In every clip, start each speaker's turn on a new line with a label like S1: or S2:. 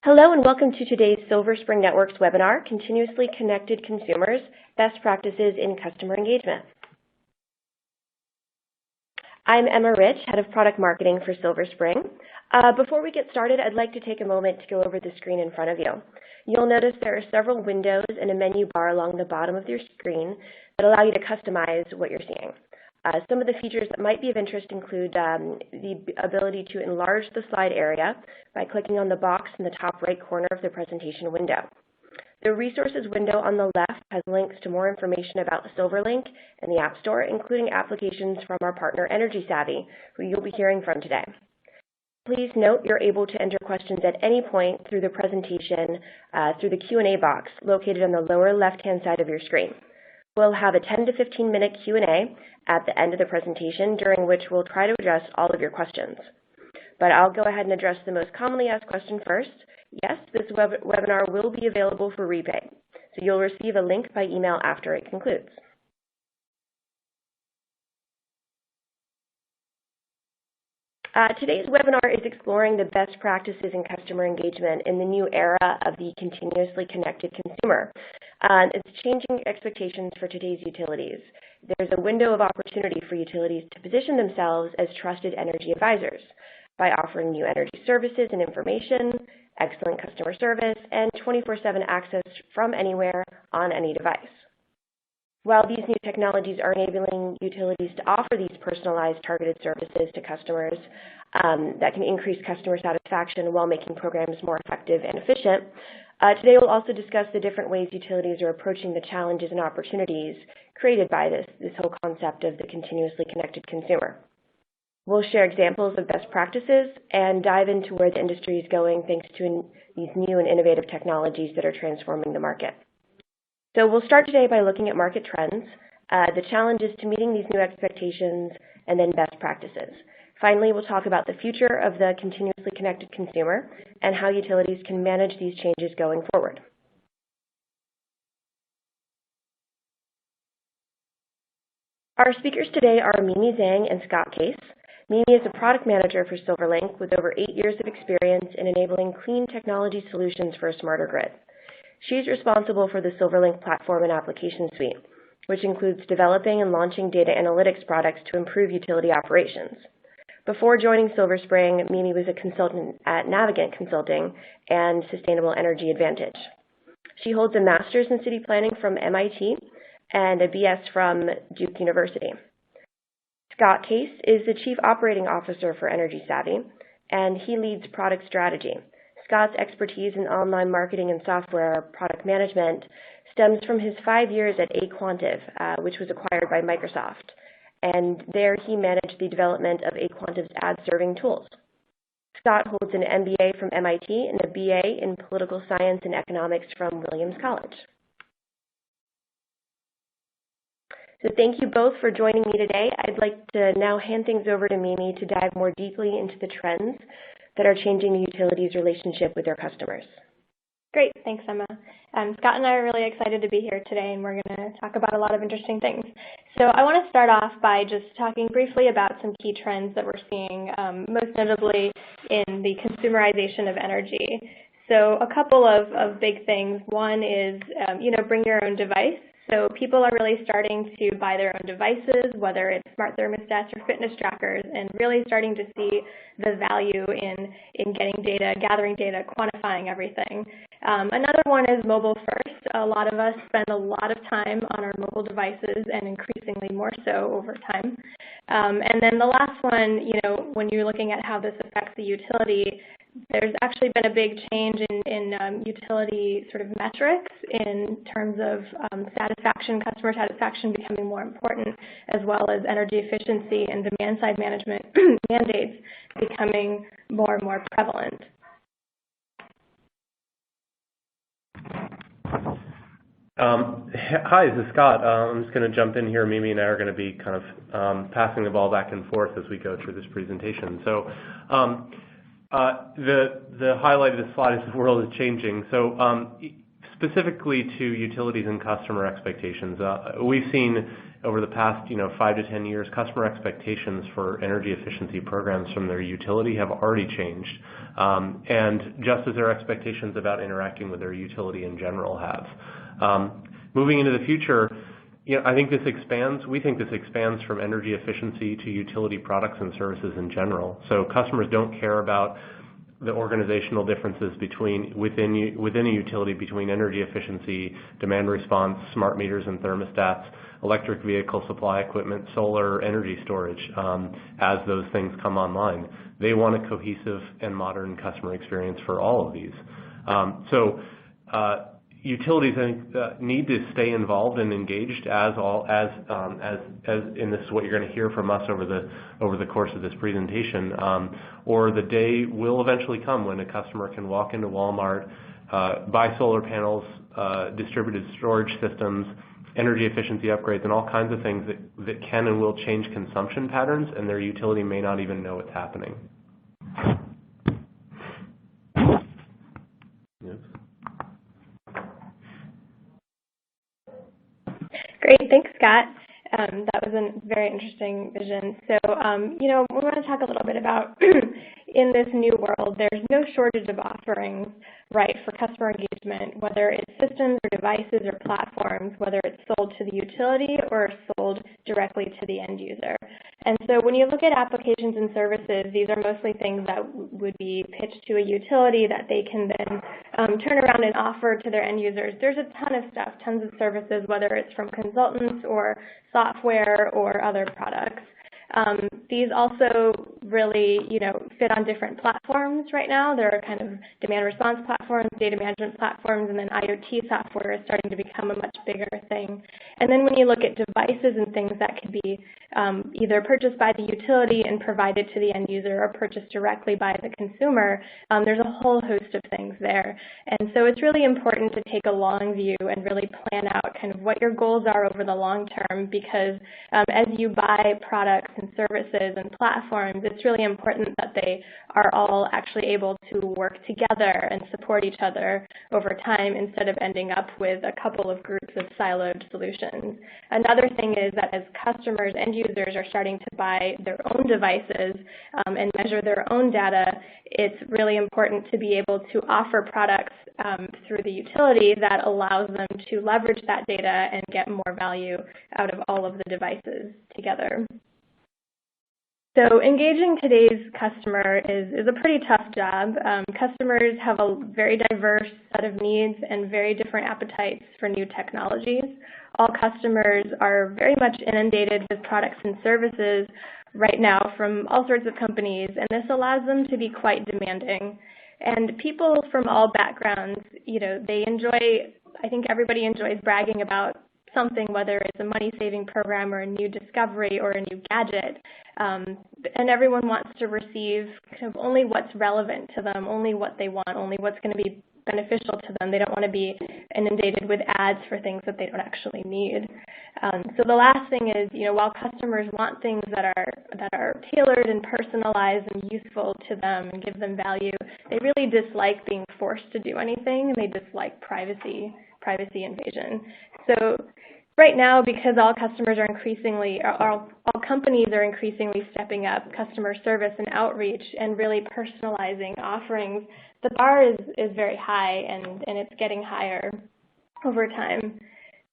S1: Hello and welcome to today's Silver Spring Network's webinar, Continuously Connected Consumers, Best Practices in Customer Engagement. I'm Emma Rich, Head of Product Marketing for Silver Spring. Before we get started, I'd like to take a moment to go over the screen in front of you. You'll notice there are several windows and a menu bar along the bottom of your screen that allow you to customize what you're seeing. Some of the features that might be of interest include the ability to enlarge the slide area by clicking on the box in the top right corner of the presentation window. The resources window on the left has links to more information about Silverlink and the App Store, including applications from our partner Energy Savvy, who you'll be hearing from today. Please note you're able to enter questions at any point through the presentation through the Q&A box located on the lower left-hand side of your screen. We'll have a 10 to 15 minute Q&A at the end of the presentation, during which we'll try to address all of your questions. But I'll go ahead and address the most commonly asked question first. Yes, this webinar will be available for rebate, so you'll receive a link by email after it concludes. Today's webinar is exploring the best practices in customer engagement in the new era of the continuously connected consumer. It's changing expectations for today's utilities. There's a window of opportunity for utilities to position themselves as trusted energy advisors by offering new energy services and information, excellent customer service, and 24/7 access from anywhere on any device. While these new technologies are enabling utilities to offer these personalized targeted services to customers that can increase customer satisfaction while making programs more effective and efficient, today we'll also discuss the different ways utilities are approaching the challenges and opportunities created by this whole concept of the continuously connected consumer. We'll share examples of best practices and dive into where the industry is going thanks to these new and innovative technologies that are transforming the market. So we'll start today by looking at market trends, the challenges to meeting these new expectations, and then best practices. Finally, we'll talk about the future of the continuously connected consumer and how utilities can manage these changes going forward. Our speakers today are Mimi Zhang and Scott Case. Mimi is a product manager for Silverlink with over 8 years of experience in enabling clean technology solutions for a smarter grid. She's responsible for the Silverlink platform and application suite, which includes developing and launching data analytics products to improve utility operations. Before joining Silver Spring, Mimi was a consultant at Navigant Consulting and Sustainable Energy Advantage. She holds a master's in city planning from MIT and a BS from Duke University. Scott Case is the Chief Operating Officer for Energy Savvy, and he leads product strategy. Scott's expertise in online marketing and software product management stems from his 5 years at Quantify, which was acquired by Microsoft. And there he managed the development of Quantifies ad serving tools. Scott holds an MBA from MIT and a BA in political science and economics from Williams College. So thank you both for joining me today. I'd like to now hand things over to Mimi to dive more deeply into the trends that are changing the utilities' relationship with their customers.
S2: Great, thanks, Emma. Scott and I are really excited to be here today, and we're going to talk about a lot of interesting things. So I want to start off by just talking briefly about some key trends that we're seeing, most notably in the consumerization of energy. So a couple of big things. One is, bring your own device. So people are really starting to buy their own devices, whether it's smart thermostats or fitness trackers, and really starting to see the value in getting data, gathering data, quantifying everything. Another one is mobile first. A lot of us spend a lot of time on our mobile devices, and increasingly more so over time. And then the last one, when you're looking at how this affects the utility, there's actually been a big change in utility sort of metrics in terms of satisfaction, customer satisfaction becoming more important, as well as energy efficiency and demand-side management mandates becoming more and more prevalent.
S3: Hi, this is Scott. I'm just going to jump in here. Mimi and I are going to be kind of passing the ball back and forth as we go through this presentation. So the highlight of the slide is the world is changing. So specifically to utilities and customer expectations, we've seen over the past 5 to 10 years, customer expectations for energy efficiency programs from their utility have already changed, and just as their expectations about interacting with their utility in general have. Moving into the future, I think we think this expands from energy efficiency to utility products and services in general. So customers don't care about the organizational differences within a utility between energy efficiency, demand response, smart meters and thermostats, electric vehicle supply equipment, solar, energy storage, as those things come online. They want a cohesive and modern customer experience for all of these. Utilities, I think, need to stay involved and engaged and this is what you're going to hear from us over the course of this presentation, or the day will eventually come when a customer can walk into Walmart, buy solar panels, distributed storage systems, energy efficiency upgrades, and all kinds of things that can and will change consumption patterns, and their utility may not even know it's happening. Yes.
S2: Great, thanks, Scott. That was a very interesting vision. So, we want to talk a little bit about in this new world, there's no shortage of offerings, right, for customer engagement, whether it's systems or devices or platforms, whether it's sold to the utility or sold directly to the end user. And so when you look at applications and services, these are mostly things that would be pitched to a utility that they can then turn around and offer to their end users. There's a ton of stuff, tons of services, whether it's from consultants or software or other products. These also really, fit on different platforms right now. There are kind of demand response platforms, data management platforms, and then IoT software is starting to become a much bigger thing. And then when you look at devices and things that could be either purchased by the utility and provided to the end user or purchased directly by the consumer, there's a whole host of things there. And so it's really important to take a long view and really plan out kind of what your goals are over the long term, because as you buy products and services and platforms, it's really important that they are all actually able to work together and support each other over time instead of ending up with a couple of groups of siloed solutions. Another thing is that as customers, end users are starting to buy their own devices and measure their own data, it's really important to be able to offer products through the utility that allows them to leverage that data and get more value out of all of the devices together. So engaging today's customer is a pretty tough job. Customers have a very diverse set of needs and very different appetites for new technologies. All customers are very much inundated with products and services right now from all sorts of companies, and this allows them to be quite demanding. And people from all backgrounds, they enjoy, I think everybody enjoys bragging about something, whether it's a money-saving program or a new discovery or a new gadget. And everyone wants to receive kind of only what's relevant to them, only what they want, only what's going to be beneficial to them. They don't want to be inundated with ads for things that they don't actually need. So the last thing is, while customers want things that are tailored and personalized and useful to them and give them value, they really dislike being forced to do anything, and they dislike privacy invasion. So right now, because all companies are increasingly stepping up customer service and outreach and really personalizing offerings, the bar is very high, and it's getting higher over time.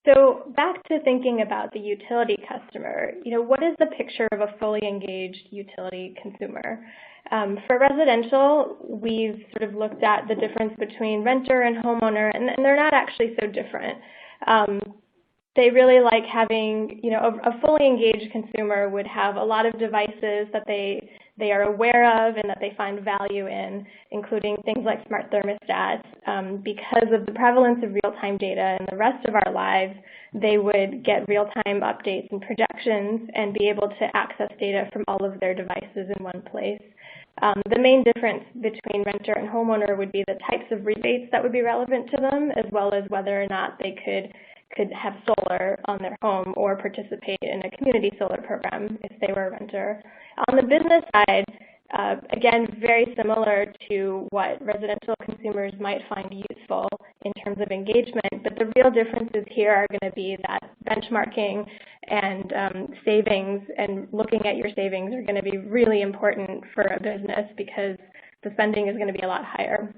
S2: So back to thinking about the utility customer, what is the picture of a fully engaged utility consumer? For residential, we've sort of looked at the difference between renter and homeowner, and they're not actually so different. They really like having, a fully engaged consumer would have a lot of devices that they are aware of and that they find value in, including things like smart thermostats. Because of the prevalence of real-time data in the rest of our lives, they would get real-time updates and projections and be able to access data from all of their devices in one place. The main difference between renter and homeowner would be the types of rebates that would be relevant to them, as well as whether or not they could have solar on their home or participate in a community solar program if they were a renter. On the business side, Again, very similar to what residential consumers might find useful in terms of engagement, but the real differences here are going to be that benchmarking and savings and looking at your savings are going to be really important for a business because the spending is going to be a lot higher.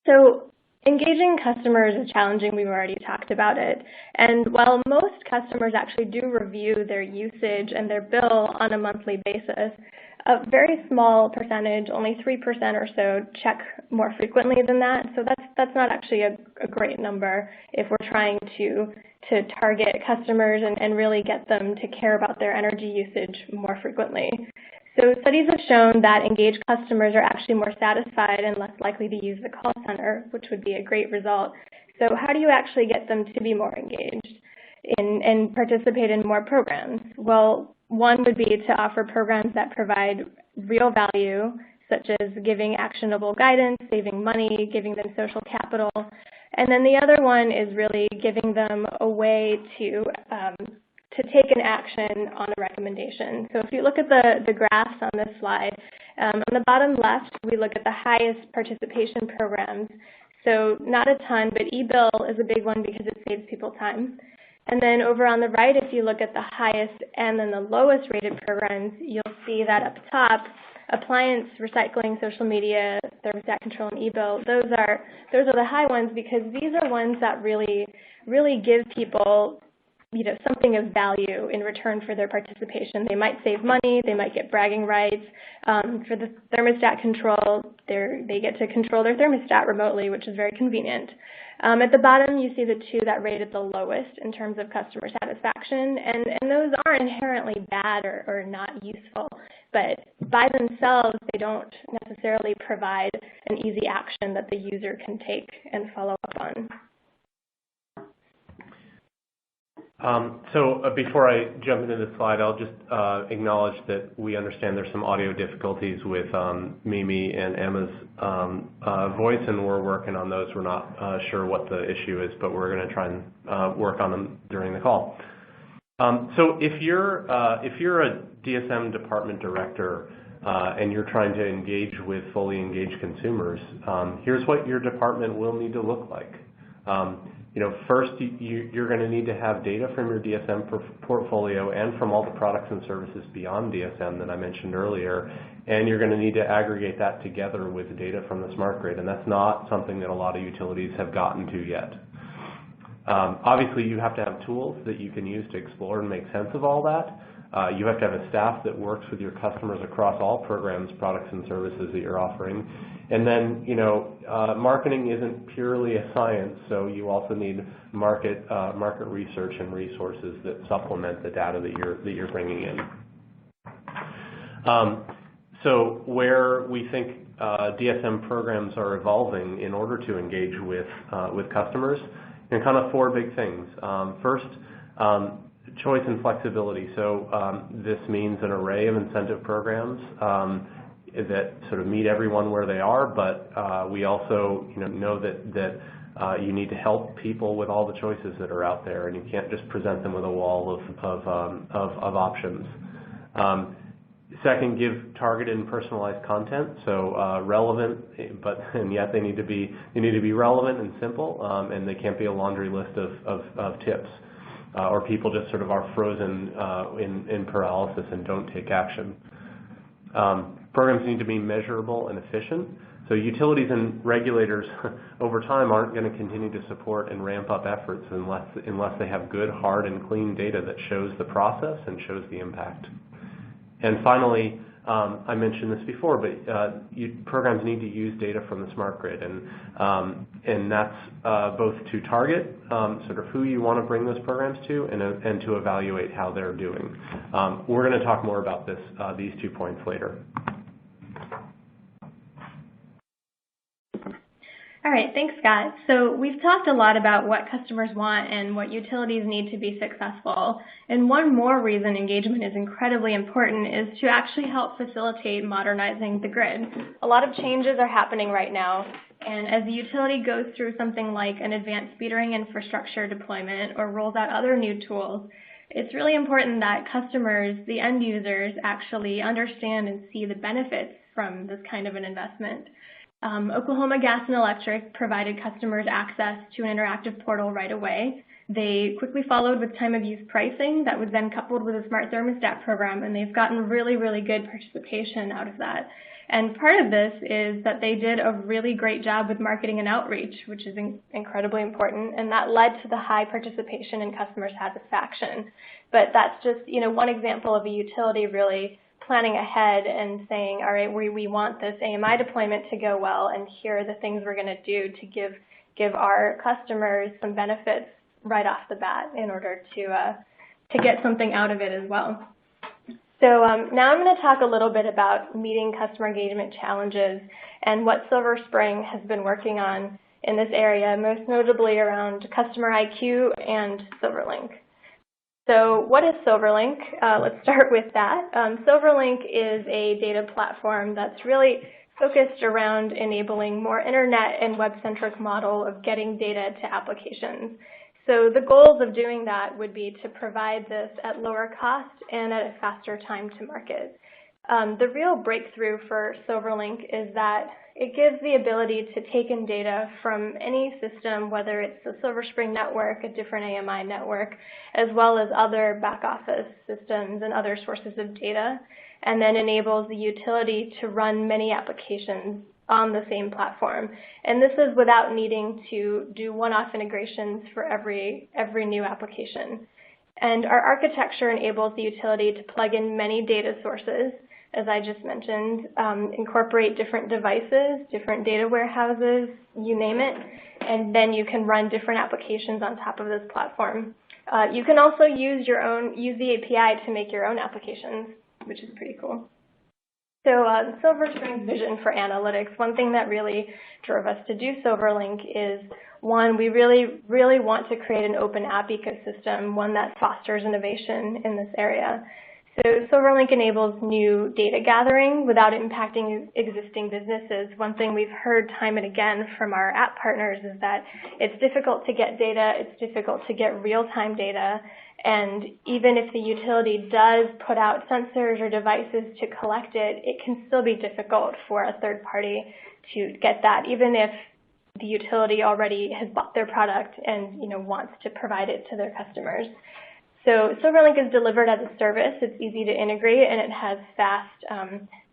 S2: So engaging customers is challenging. We've already talked about it. And while most customers actually do review their usage and their bill on a monthly basis, a very small percentage, only 3% or so, check more frequently than that. So that's not actually a great number if we're trying to target customers and really get them to care about their energy usage more frequently. So studies have shown that engaged customers are actually more satisfied and less likely to use the call center, which would be a great result. So how do you actually get them to be more engaged and participate in more programs? Well, one would be to offer programs that provide real value, such as giving actionable guidance, saving money, giving them social capital. And then the other one is really giving them a way to take an action on a recommendation. So if you look at the graphs on this slide, on the bottom left, we look at the highest participation programs. So not a ton, but e-bill is a big one because it saves people time. And then over on the right, if you look at the highest and then the lowest rated programs, you'll see that up top, appliance, recycling, social media, thermostat control, and e-bill, those are the high ones because these are ones that really give people something of value in return for their participation. They might save money, they might get bragging rights. For the thermostat control, they get to control their thermostat remotely, which is very convenient. At the bottom, you see the two that rated the lowest in terms of customer satisfaction, and those aren't inherently bad or not useful, but by themselves, they don't necessarily provide an easy action that the user can take and follow up on.
S3: So before I jump into the slide, I'll just acknowledge that we understand there's some audio difficulties with Mimi and Emma's voice, and we're working on those. We're not sure what the issue is, but we're going to try and work on them during the call. So if you're a DSM department director and you're trying to engage with fully engaged consumers, here's what your department will need to look like. First, you're going to need to have data from your DSM portfolio and from all the products and services beyond DSM that I mentioned earlier, and you're going to need to aggregate that together with data from the smart grid, and that's not something that a lot of utilities have gotten to yet. Obviously, you have to have tools that you can use to explore and make sense of all that. You have to have a staff that works with your customers across all programs, products, and services that you're offering. And then, marketing isn't purely a science, so you also need market research and resources that supplement the data that you're bringing in. So where we think DSM programs are evolving in order to engage with customers, and kind of four big things. First, choice and flexibility. So this means an array of incentive programs that sort of meet everyone where they are, but we also know that you need to help people with all the choices that are out there, and you can't just present them with a wall of options. Second, give targeted and personalized content, so relevant, and yet they need to be relevant and simple, and they can't be a laundry list of tips, or people just sort of are frozen in paralysis and don't take action. Programs need to be measurable and efficient. So utilities and regulators over time aren't going to continue to support and ramp up efforts unless they have good, hard, and clean data that shows the process and shows the impact. And finally, I mentioned this before, but programs need to use data from the smart grid, and that's both to target sort of who you want to bring those programs to, and to evaluate how they're doing. We're going to talk more about these 2 points later.
S2: All right, thanks, Scott. So we've talked a lot about what customers want and what utilities need to be successful. And one more reason engagement is incredibly important is to actually help facilitate modernizing the grid. A lot of changes are happening right now, and as the utility goes through something like an advanced metering infrastructure deployment or rolls out other new tools, it's really important that customers, the end users, actually understand and see the benefits from this kind of an investment. Oklahoma Gas and Electric provided customers access to an interactive portal right away. They quickly followed with time of use pricing that was then coupled with a smart thermostat program, and they've gotten really, really good participation out of that. And part of this is that they did a really great job with marketing and outreach, which is incredibly important, and that led to the high participation and customer satisfaction. But that's just, one example of a utility really planning ahead and saying, all right, we want this AMI deployment to go well, and here are the things we're going to do to give our customers some benefits right off the bat in order to get something out of it as well. So now I'm going to talk a little bit about meeting customer engagement challenges and what Silver Spring has been working on in this area, most notably around Customer IQ and Silverlink. So what is Silverlink? Let's start with that. Silverlink is a data platform that's really focused around enabling more internet and web-centric model of getting data to applications. So the goals of doing that would be to provide this at lower cost and at a faster time to market. The real breakthrough for Silverlink is that it gives the ability to take in data from any system, whether it's a Silver Spring network, a different AMI network, as well as other back office systems and other sources of data, and then enables the utility to run many applications on the same platform. And this is without needing to do one-off integrations for every new application. And our architecture enables the utility to plug in many data sources, as I just mentioned, incorporate different devices, different data warehouses, you name it, and then you can run different applications on top of this platform. You can also use the API to make your own applications, which is pretty cool. So Silver Spring's vision for analytics, one thing that really drove us to do Silverlink is, one, we really, really want to create an open app ecosystem, one that fosters innovation in this area. So Silverlink enables new data gathering without impacting existing businesses. One thing we've heard time and again from our app partners is that it's difficult to get data, it's difficult to get real-time data, and even if the utility does put out sensors or devices to collect it, it can still be difficult for a third party to get that, even if the utility already has bought their product and wants to provide it to their customers. So Silverlink is delivered as a service. It's easy to integrate, and it has fast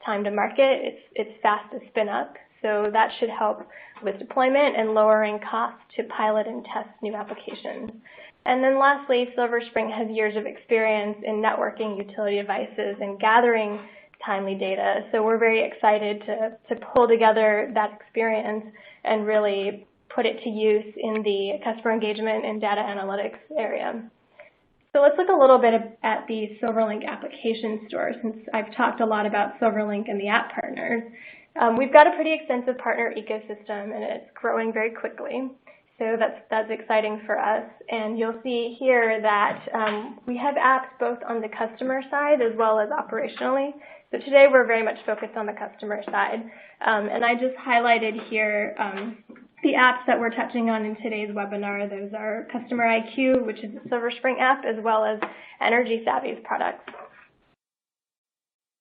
S2: time to market. It's fast to spin up. So that should help with deployment and lowering costs to pilot and test new applications. And then lastly, Silver Spring has years of experience in networking utility devices and gathering timely data. So we're very excited to pull together that experience and really put it to use in the customer engagement and data analytics area. So let's look a little bit at the Silverlink application store, since I've talked a lot about Silverlink and the app partners. We've got a pretty extensive partner ecosystem, and it's growing very quickly. So that's exciting for us. And you'll see here that we have apps both on the customer side as well as operationally. So today we're very much focused on the customer side. And I just highlighted here the apps that we're touching on in today's webinar. Those are Customer IQ, which is a Silver Spring app, as well as Energy Savvy's products.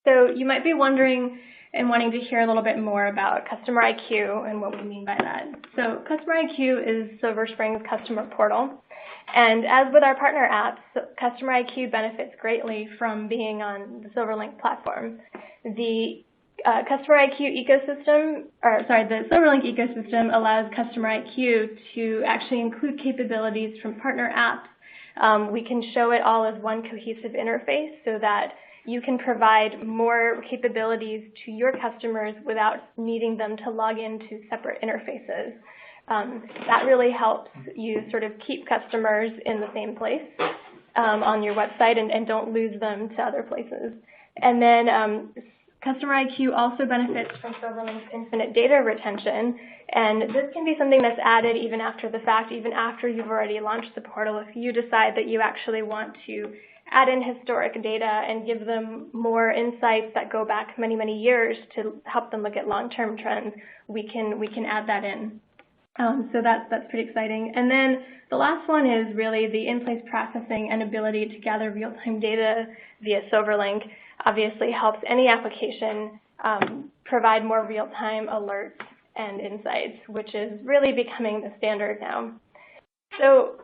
S2: So you might be wondering and wanting to hear a little bit more about Customer IQ and what we mean by that. So Customer IQ is Silver Spring's customer portal. And as with our partner apps, Customer IQ benefits greatly from being on the Silverlink platform. The Customer IQ ecosystem, the Silverlink ecosystem allows Customer IQ to actually include capabilities from partner apps. We can show it all as one cohesive interface so that you can provide more capabilities to your customers without needing them to log into separate interfaces. That really helps you sort of keep customers in the same place on your website and don't lose them to other places. And then Customer IQ also benefits from Silverlink's infinite data retention, and this can be something that's added even after the fact, even after you've already launched the portal. If you decide that you actually want to add in historic data and give them more insights that go back many, many years to help them look at long-term trends, we can add that in. So that's pretty exciting. And then the last one is really the in-place processing and ability to gather real-time data via Silverlink obviously helps any application provide more real-time alerts and insights, which is really becoming the standard now. So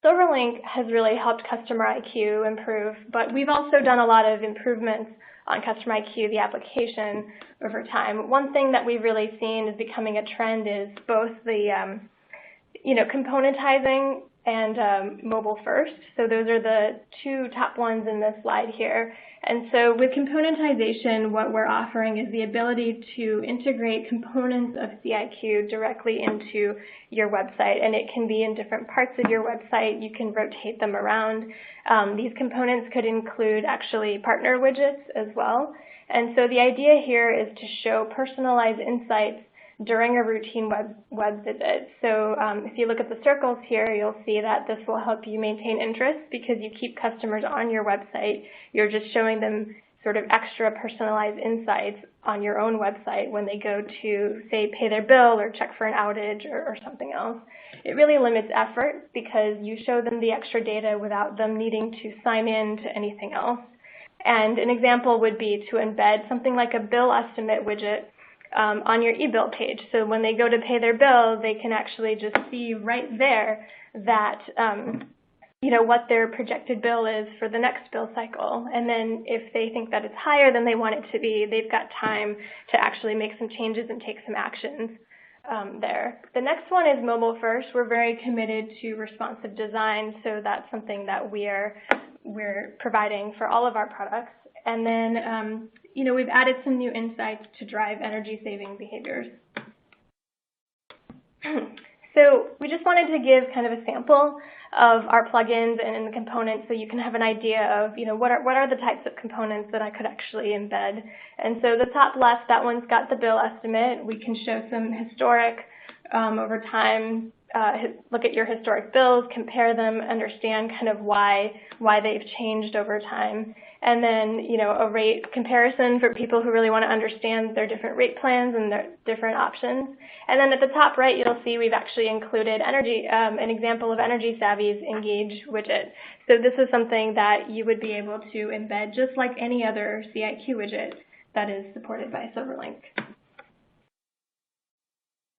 S2: Silverlink has really helped Customer IQ improve, but we've also done a lot of improvements on Customer IQ, the application, over time. One thing that we've really seen is becoming a trend is both the componentizing and mobile first. So those are the two top ones in this slide here. And so with componentization, what we're offering is the ability to integrate components of CIQ directly into your website. And it can be in different parts of your website. You can rotate them around. These components could include actually partner widgets as well. And so the idea here is to show personalized insights during a routine web visit. So if you look at the circles here, you'll see that this will help you maintain interest because you keep customers on your website. You're just showing them sort of extra personalized insights on your own website when they go to, say, pay their bill or check for an outage or something else. It really limits effort because you show them the extra data without them needing to sign in to anything else. And an example would be to embed something like a bill estimate widget on your e-bill page. So when they go to pay their bill, they can actually just see right there that what their projected bill is for the next bill cycle. And then if they think that it's higher than they want it to be, they've got time to actually make some changes and take some actions there. The next one is mobile first. We're very committed to responsive design, so that's something that we're providing for all of our products. And then we've added some new insights to drive energy-saving behaviors. So we just wanted to give kind of a sample of our plugins and the components so you can have an idea of, what are the types of components that I could actually embed. And so the top left, that one's got the bill estimate. We can show some historic over time, look at your historic bills, compare them, understand kind of why they've changed over time. And then, a rate comparison for people who really want to understand their different rate plans and their different options. And then at the top right, you'll see we've actually included an example of Energy Savvy's Engage widget. So this is something that you would be able to embed just like any other CIQ widget that is supported by Silverlink.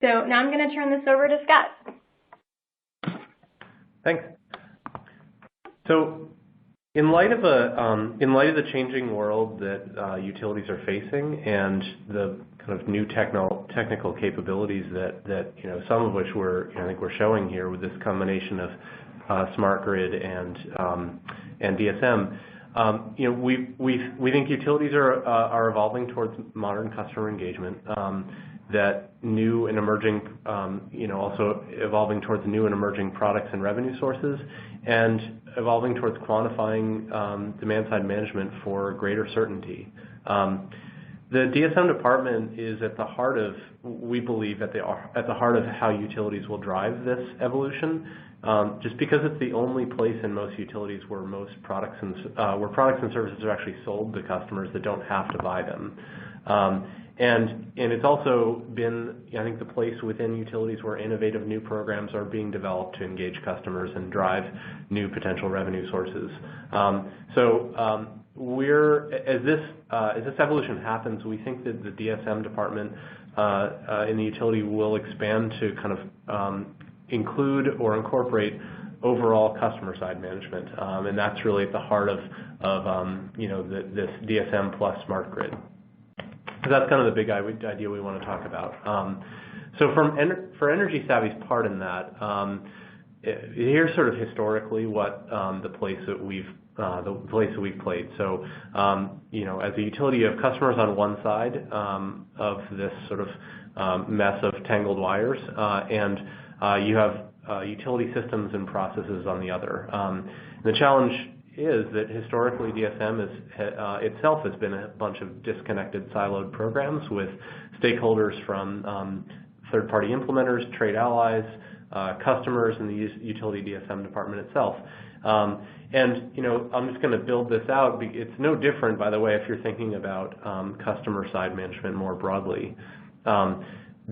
S2: So now I'm going to turn this over to Scott.
S3: Thanks. So, in light of the changing world that utilities are facing and the kind of new technical capabilities that some of which I think we're showing here with this combination of smart grid and DSM, we think utilities are evolving towards modern customer engagement. That new and emerging, also evolving towards new and emerging products and revenue sources, and evolving towards quantifying demand-side management for greater certainty. The DSM department is at the heart of, we believe, at the heart of how utilities will drive this evolution. Just because it's the only place in most utilities where products and services are actually sold to customers that don't have to buy them. And it's also been, I think, the place within utilities where innovative new programs are being developed to engage customers and drive new potential revenue sources. As this evolution happens, we think that the DSM department in the utility will expand to kind of include or incorporate overall customer side management, and that's really at the heart of this DSM plus smart grid. So that's kind of the big idea we want to talk about. So for Energy Savvy's part in that, here's sort of historically what the place that we've played. So as a utility, you have customers on one side of this sort of mess of tangled wires, and you have utility systems and processes on the other. The challenge is that historically DSM itself has been a bunch of disconnected, siloed programs with stakeholders from third-party implementers, trade allies, customers, and the utility DSM department itself. And I'm just going to build this out. It's no different, by the way, if you're thinking about customer side management more broadly.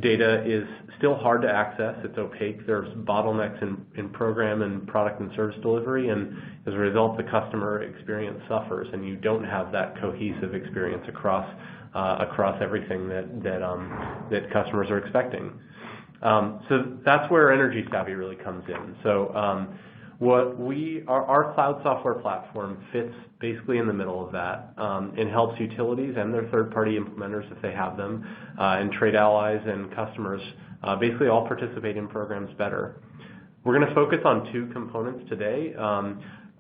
S3: Data is still hard to access. It's opaque. There's bottlenecks in program and product and service delivery, and as a result, the customer experience suffers, and you don't have that cohesive experience across everything that customers are expecting. So that's where Energy Savvy really comes in. So our cloud software platform fits basically in the middle of that. It helps utilities and their third-party implementers, if they have them, and trade allies and customers basically all participate in programs better. We're going to focus on two components today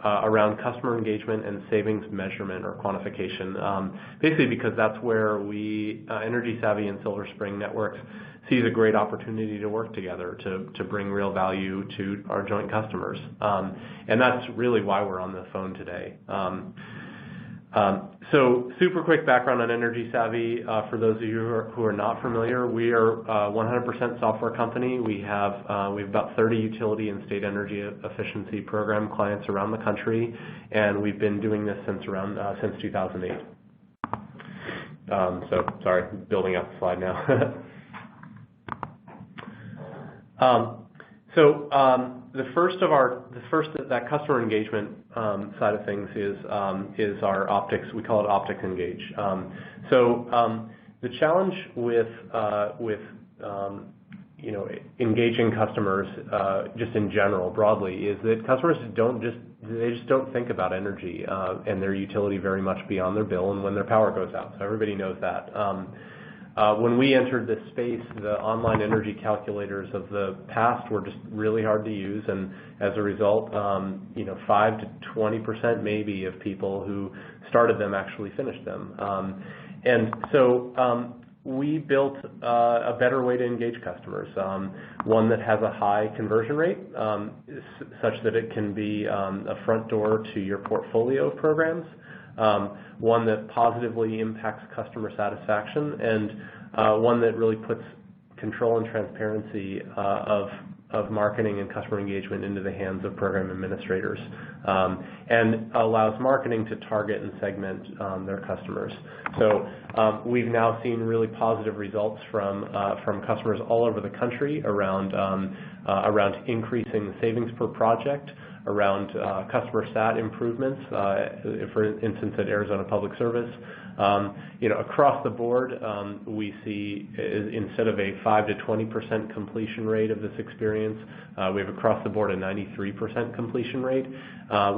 S3: around customer engagement and savings measurement or quantification, basically because that's where Energy Savvy and Silver Spring Networks sees a great opportunity to work together to bring real value to our joint customers. And that's really why we're on the phone today. So super quick background on Energy Savvy. For those of you who are not familiar, we are a 100% software company. We have about 30 utility and state energy efficiency program clients around the country, and we've been doing this since 2008. So sorry, building up the slide now. The first that customer engagement side of things is our Optics. We call it Optics Engage. The challenge with engaging customers just in general broadly is that customers just don't think about energy and their utility very much beyond their bill and when their power goes out. So everybody knows that. When we entered this space, the online energy calculators of the past were just really hard to use, and as a result, 5 to 20% maybe of people who started them actually finished them. And so we built a better way to engage customers, one that has a high conversion rate, such that it can be a front door to your portfolio of programs. One that positively impacts customer satisfaction, and one that really puts control and transparency of marketing and customer engagement into the hands of program administrators, and allows marketing to target and segment their customers. So we've now seen really positive results from customers all over the country around increasing the savings per project, around customer sat improvements, for instance at Arizona Public Service. Across the board, we see instead of a 5 to 20% completion rate of this experience, we have across the board a 93% completion rate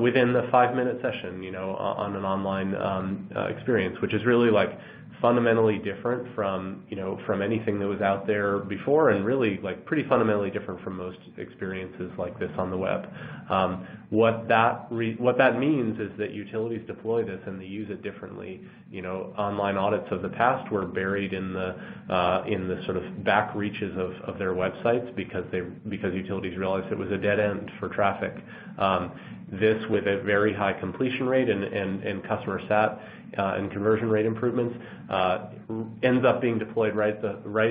S3: within the 5-minute session, on an online experience, which is really like fundamentally different from anything that was out there before, and really like pretty fundamentally different from most experiences like this on the web. What that means is that utilities deploy this and they use it differently. Online audits of the past were buried in the sort of back reaches of their websites because utilities realized it was a dead end for traffic. This, with a very high completion rate and customer sat and conversion rate improvements, ends up being deployed right at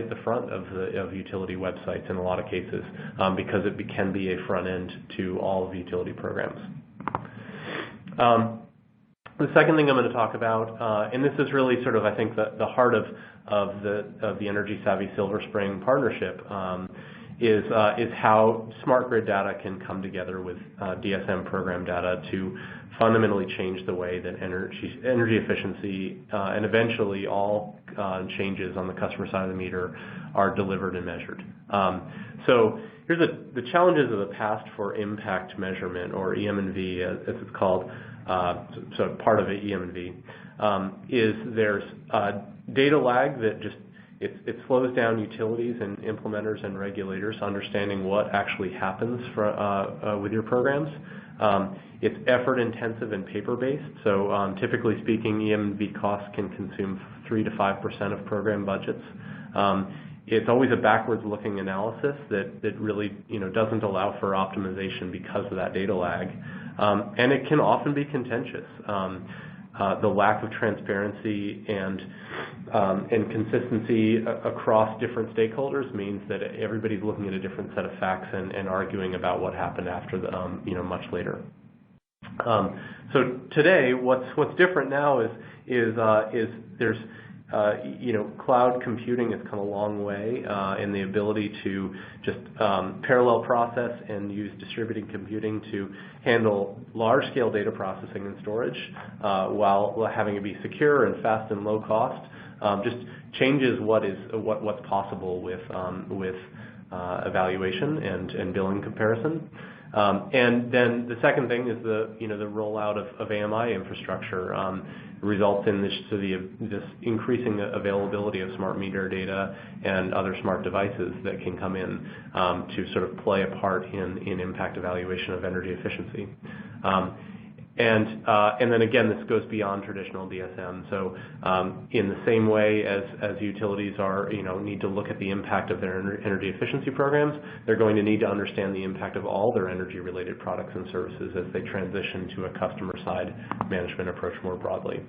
S3: the front of utility websites in a lot of cases, because it can be a front end to all of utility programs. The second thing I'm going to talk about, and this is really sort of, I think, the heart of the Energy Savvy Silver Spring partnership, is how smart grid data can come together with DSM program data to fundamentally change the way that energy efficiency and eventually all changes on the customer side of the meter are delivered and measured. So here's the challenges of the past for impact measurement, or EM&V as it's called. So part of it, EM&V, is there's data lag that just it slows down utilities and implementers and regulators understanding what actually happens with your programs. It's effort intensive and paper based. So typically speaking, EM&V costs can consume 3 to 5% of program budgets. It's always a backwards looking analysis that really doesn't allow for optimization because of that data lag. And it can often be contentious. The lack of transparency and consistency across different stakeholders means that everybody's looking at a different set of facts and arguing about what happened after much later. So today, what's different now is there's cloud computing has come a long way in the ability to just parallel process and use distributed computing to handle large-scale data processing and storage while having it be secure and fast and low cost. Just changes what's possible with evaluation and billing comparison. And then the second thing is the rollout of AMI infrastructure results in this increasing availability of smart meter data and other smart devices that can come in to sort of play a part in impact evaluation of energy efficiency. And then again, this goes beyond traditional DSM. So in the same way as utilities need to look at the impact of their energy efficiency programs, they're going to need to understand the impact of all their energy-related products and services as they transition to a customer-side management approach more broadly.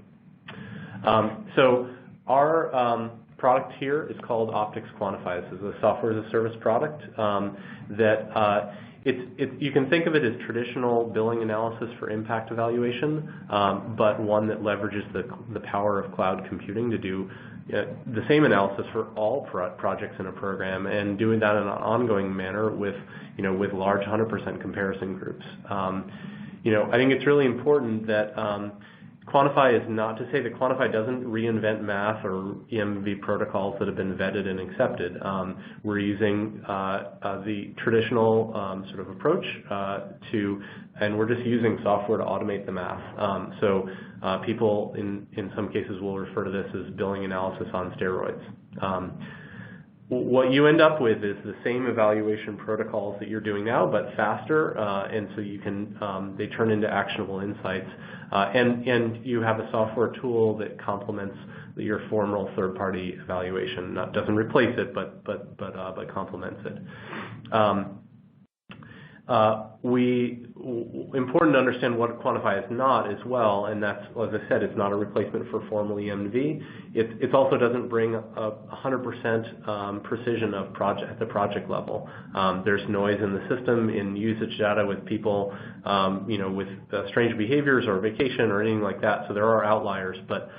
S3: So our product here is called Optics Quantifies. It's a software as a service product that you can think of it as traditional billing analysis for impact evaluation, but one that leverages the power of cloud computing to do the same analysis for all projects in a program, and doing that in an ongoing manner with large 100% comparison groups. I think it's really important that Quantify is not to say that Quantify doesn't reinvent math or EMV protocols that have been vetted and accepted. We're using the traditional sort of approach and we're just using software to automate the math. So people in some cases will refer to this as billing analysis on steroids. What you end up with is the same evaluation protocols that you're doing now, but faster, and so you can they turn into actionable insights, and you have a software tool that complements your formal third-party evaluation. Doesn't replace it, but complements it. Important to understand what Quantify is not as well, and that's, as I said, it's not a replacement for formal EMV. It also doesn't bring 100% precision of at the project level. There's noise in the system in usage data with people, with strange behaviors or vacation or anything like that. So there are outliers, but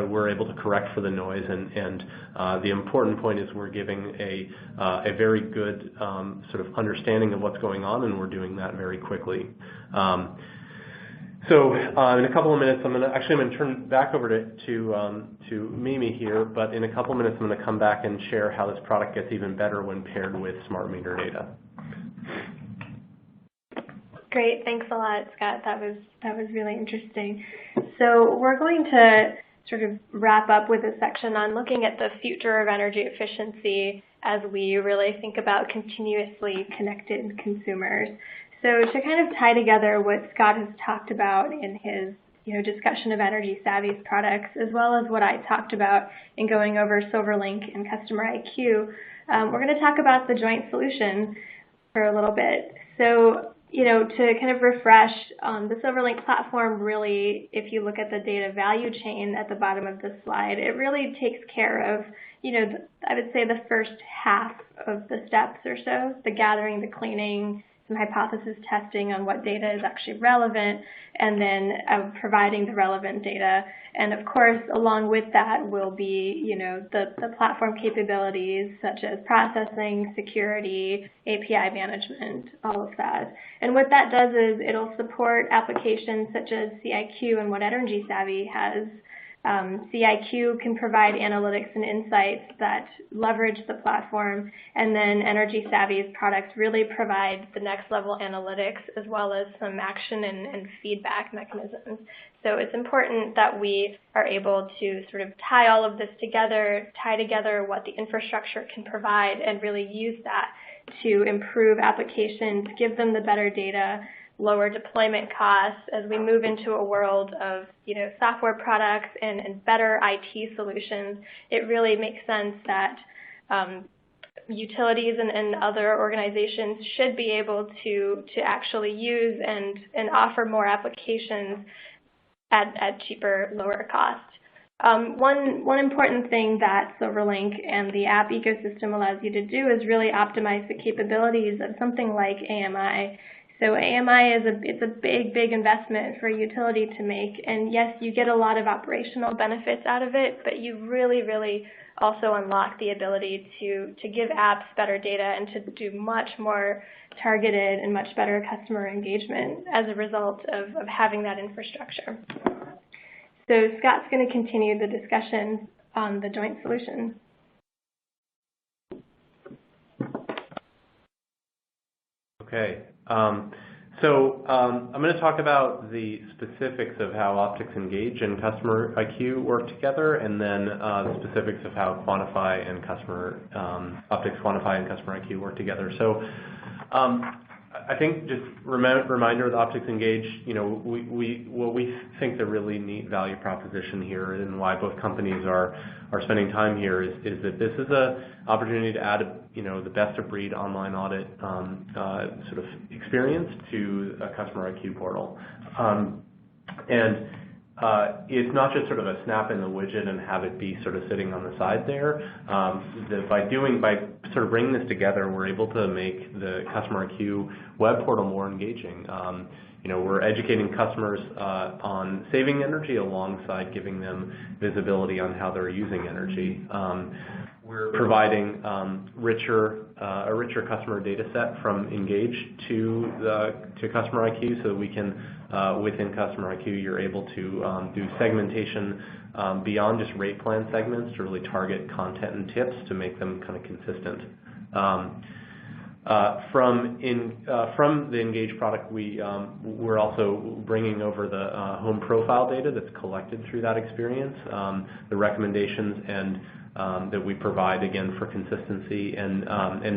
S3: we're able to correct for the noise, and the important point is we're giving a very good sort of understanding of what's going on, and we're doing that very quickly. So in a couple of minutes, I'm going to turn back over to Mimi here, but in a couple of minutes I'm going to come back and share how this product gets even better when paired with smart meter data.
S2: Great, thanks a lot, Scott. That was really interesting. So we're going to sort of wrap up with a section on looking at the future of energy efficiency as we really think about continuously connected consumers. So to kind of tie together what Scott has talked about in his discussion of Energy Savvy's products, as well as what I talked about in going over Silverlink and Customer IQ, we're going to talk about the joint solution for a little bit. So to kind of refresh, the Silverlink platform really, if you look at the data value chain at the bottom of the slide, it really takes care of, I would say the first half of the steps or so, the gathering, the cleaning, some hypothesis testing on what data is actually relevant, and then providing the relevant data. And of course, along with that will be, the platform capabilities such as processing, security, API management, all of that. And what that does is it'll support applications such as CIQ and what Energy Savvy has. CIQ can provide analytics and insights that leverage the platform, and then Energy Savvy's products really provide the next level analytics as well as some action and feedback mechanisms. So it's important that we are able to sort of tie all of this together, tie together what the infrastructure can provide, and really use that to improve applications, give them the better data, lower deployment costs as we move into a world of software products and better IT solutions. It really makes sense that utilities and other organizations should be able to actually use and offer more applications at cheaper, lower cost. One important thing that Silverlink and the app ecosystem allows you to do is really optimize the capabilities of something like AMI. So AMI it's a big investment for a utility to make, and yes, you get a lot of operational benefits out of it, but you really also unlock the ability to give apps better data and to do much more targeted and much better customer engagement as a result of having that infrastructure. So Scott's going to continue the discussion on the joint solution.
S3: Okay. So I'm going to talk about the specifics of how Optics Engage and Customer IQ work together, and then the specifics of how Quantify and Optics Quantify and Customer IQ work together. So I think just reminder of the Optics Engage, what we think the really neat value proposition here and why both companies are spending time here is that this is an opportunity to add the best of breed online audit sort of experience to a Customer IQ portal. And it's not just sort of a snap in the widget and have it be sort of sitting on the side there. By sort of bringing this together, we're able to make the Customer IQ web portal more engaging. We're educating customers on saving energy alongside giving them visibility on how they're using energy. We're providing a richer customer data set from Engage to Customer IQ, so that we can, within Customer IQ, you're able to do segmentation beyond just rate plan segments to really target content and tips to make them kind of consistent. From the Engage product, we're also bringing over the home profile data that's collected through that experience, the recommendations and that we provide, again, for consistency, and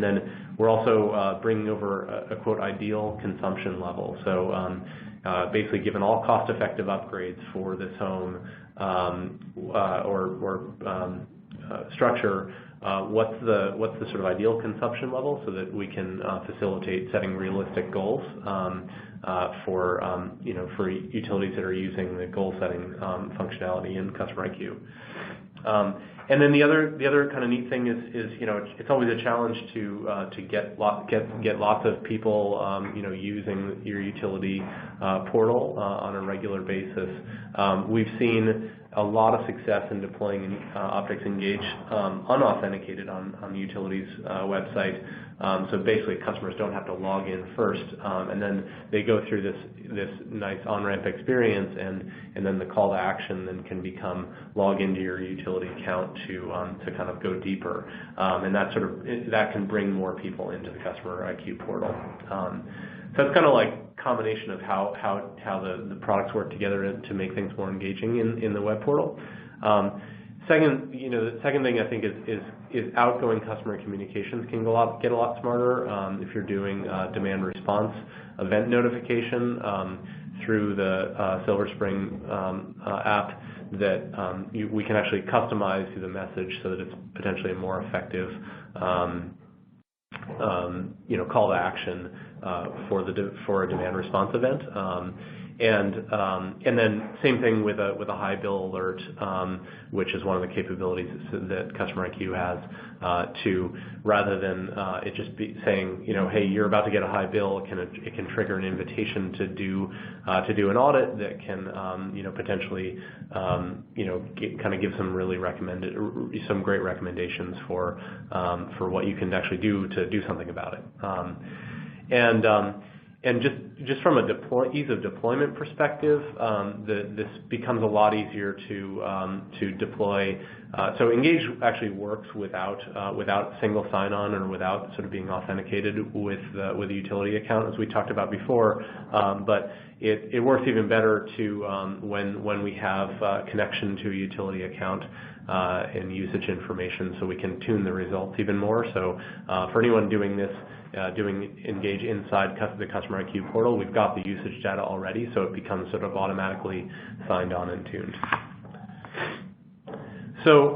S3: then we're also bringing over a quote ideal consumption level. So basically, given all cost-effective upgrades for this home or structure, what's the sort of ideal consumption level, so that we can facilitate setting realistic goals for utilities that are using the goal setting functionality in Customer IQ. And then the other kind of neat thing is it's always a challenge to get lots of people using your utility portal on a regular basis. We've seen a lot of success in deploying Optics Engage unauthenticated on the utility's website. So basically, customers don't have to log in first, and then they go through this nice on-ramp experience, and then the call to action then can become log into your utility account to kind of go deeper, and that can bring more people into the Customer IQ portal. So it's kind of like combination of how the products work together to make things more engaging in the web portal. The second thing I think is outgoing customer communications can get a lot smarter if you're doing demand response event notification through the Silver Spring app. That we can actually customize to the message so that it's potentially a more effective call to action for a demand response event. And then same thing with a high bill alert, which is one of the capabilities that Customer IQ has, to rather than it just be saying, hey, you're about to get a high bill, it can trigger an invitation to do an audit that can potentially kind of give some some great recommendations for what you can actually do to do something about it. And just from a ease of deployment perspective, this becomes a lot easier to deploy. So Engage actually works without single sign-on or without sort of being authenticated with a utility account, as we talked about before. But it works even better when we have connection to a utility account and usage information, so we can tune the results even more. So for anyone doing this, doing Engage inside the Customer IQ portal, we've got the usage data already, so it becomes sort of automatically signed on and tuned. So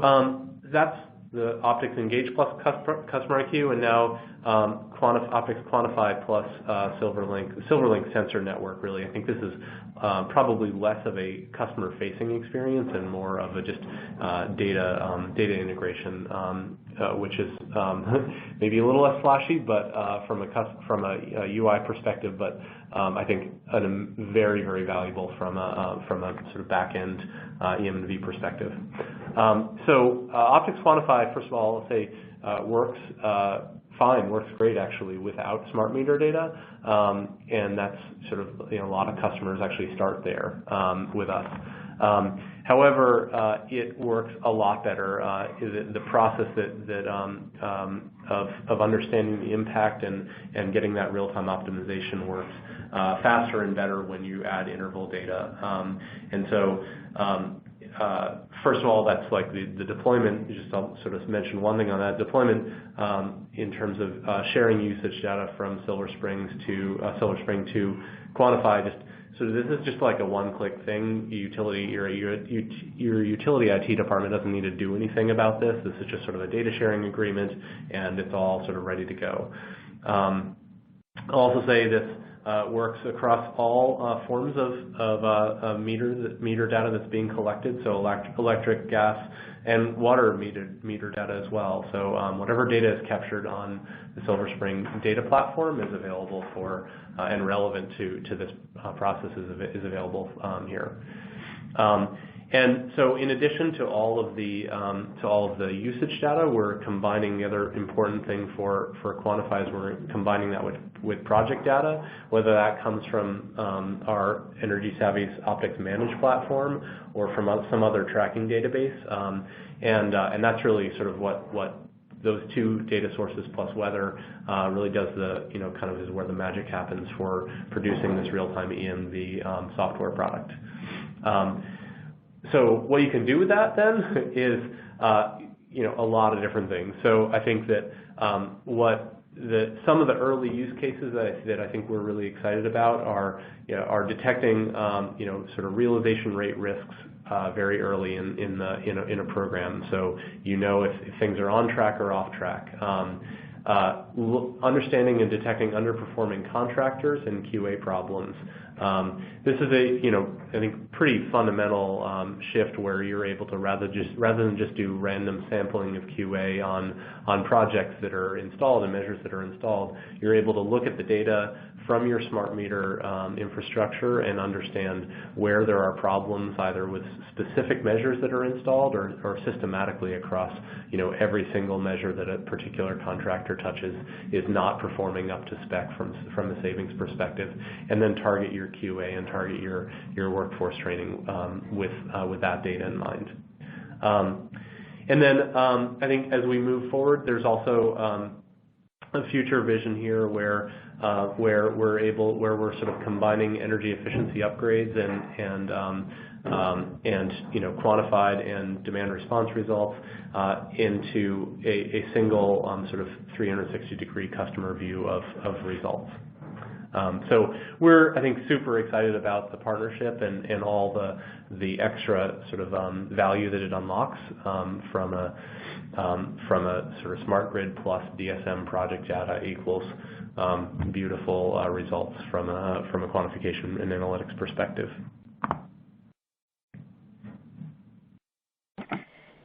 S3: that's the Optics Engage plus Customer IQ, and now Optics Quantify plus Silverlink Sensor Network. Really, I think this is probably less of a customer-facing experience and more of a just data integration, which is maybe a little less flashy, but from a UI perspective, but I think very, very valuable from a sort of back-end EM&V perspective. So Optics Quantify, first of all, I'll say works fine, works great actually without smart meter data, and that's sort of, a lot of customers actually start there with us. However, it works a lot better. The process of understanding the impact and getting that real-time optimization works faster and better when you add interval data. And so, first of all, that's like the deployment. Just I'll sort of mention one thing on that deployment in terms of sharing usage data from Silver Spring to Quantify. So this is just like a one-click thing. Your utility IT department doesn't need to do anything about this. This is just sort of a data sharing agreement, and it's all sort of ready to go. I'll also say this works across all forms of meter data that's being collected, so electric, gas, and water meter data as well. So whatever data is captured on the Silver Spring data platform is available for and relevant to this process is available here. And so, in addition to all of the usage data, we're combining the other important thing for Quantify is we're combining that with project data, whether that comes from our Energy Savvy's Optics Manage platform or from some other tracking database, and that's really sort of what those two data sources plus weather really does kind of is where the magic happens for producing this real-time EMV software product. So what you can do with that then is a lot of different things. So I think that some of the early use cases that I think we're really excited about are detecting sort of realization rate risks very early in a program. So if things are on track or off track. Understanding and detecting underperforming contractors and QA problems. This is I think pretty fundamental shift where you're able to rather than just do random sampling of QA on projects that are installed and measures that are installed, you're able to look at the data from your smart meter infrastructure and understand where there are problems either with specific measures that are installed or systematically across every single measure that a particular contractor touches is not performing up to spec from a savings perspective, and then target your QA and target your workforce training with that data in mind. And then I think as we move forward, there's also a future vision here where we're sort of combining energy efficiency upgrades and quantified and demand response results into a single sort of 360-degree customer view of results. So we're, I think, super excited about the partnership and all the extra sort of value that it unlocks from a sort of smart grid plus DSM project data equals beautiful results from a quantification and analytics perspective.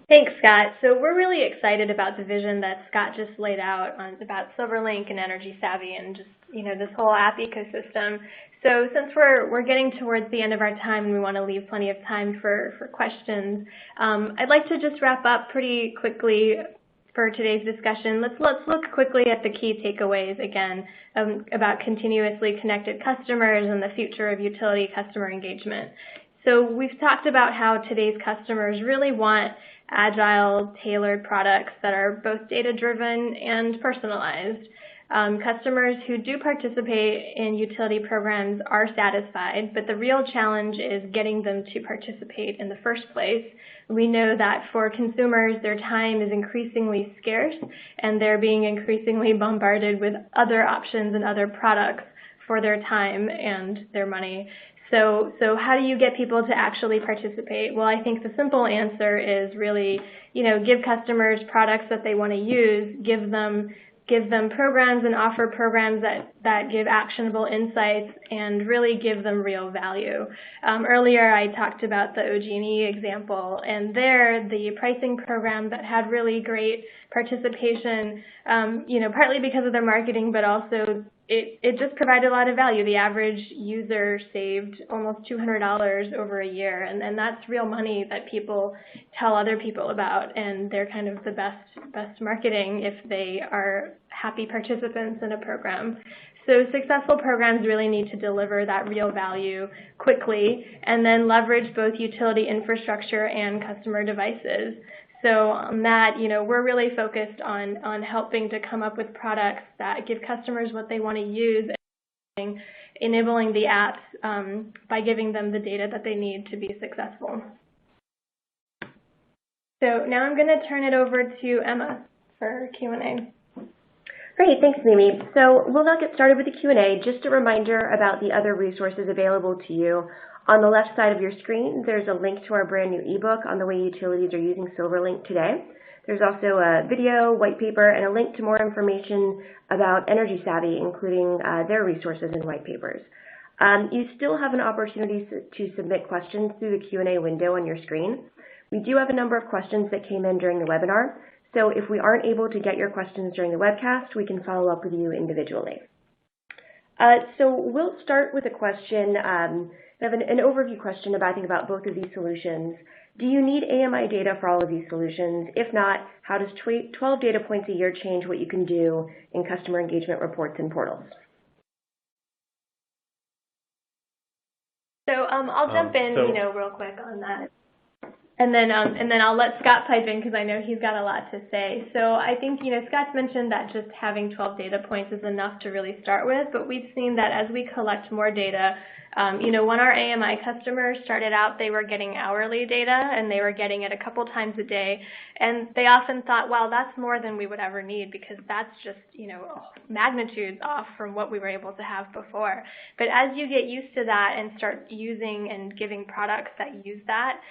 S2: Thanks, Scott. So we're really excited about the vision that Scott just laid out about Silverlink and Energy Savvy and just this whole app ecosystem. So since we're getting towards the end of our time and we want to leave plenty of time for questions, I'd like to just wrap up pretty quickly for today's discussion. Let's look quickly at the key takeaways again about continuously connected customers and the future of utility customer engagement. So we've talked about how today's customers really want agile, tailored products that are both data-driven and personalized. Customers who do participate in utility programs are satisfied, but the real challenge is getting them to participate in the first place. We know that for consumers, their time is increasingly scarce, and they're being increasingly bombarded with other options and other products for their time and their money. So how do you get people to actually participate? Well, I think the simple answer is really, give customers products that they want to use, give them programs and offer programs that give actionable insights and really give them real value. Earlier I talked about the OG&E example, and there the pricing program that had really great participation, partly because of their marketing, but also it just provided a lot of value. The average user saved almost $200 over a year, and that's real money that people tell other people about, and they're kind of the best marketing if they are happy participants in a program. So successful programs really need to deliver that real value quickly and then leverage both utility infrastructure and customer devices. So on that, we're really focused on helping to come up with products that give customers what they want to use, and enabling the apps by giving them the data that they need to be successful. So now I'm going to turn it over to Emma for Q&A.
S1: Great, thanks, Mimi. So we'll now get started with the Q&A. Just a reminder about the other resources available to you. On the left side of your screen, there's a link to our brand new ebook on the way utilities are using Silverlink today. There's also a video, white paper, and a link to more information about Energy Savvy, including their resources and white papers. You still have an opportunity to submit questions through the Q&A window on your screen. We do have a number of questions that came in during the webinar, so if we aren't able to get your questions during the webcast, we can follow up with you individually. So we'll start with a question. We have an overview question about both of these solutions. Do you need AMI data for all of these solutions? If not, how does 12 data points a year change what you can do in customer engagement reports and portals?
S2: So I'll jump in, real quick on that. And then I'll let Scott pipe in because I know he's got a lot to say. So I think, Scott's mentioned that just having 12 data points is enough to really start with, but we've seen that as we collect more data, when our AMI customers started out, they were getting hourly data and they were getting it a couple times a day. And they often thought, well, that's more than we would ever need because that's just, magnitudes off from what we were able to have before. But as you get used to that and start using and giving products that use that,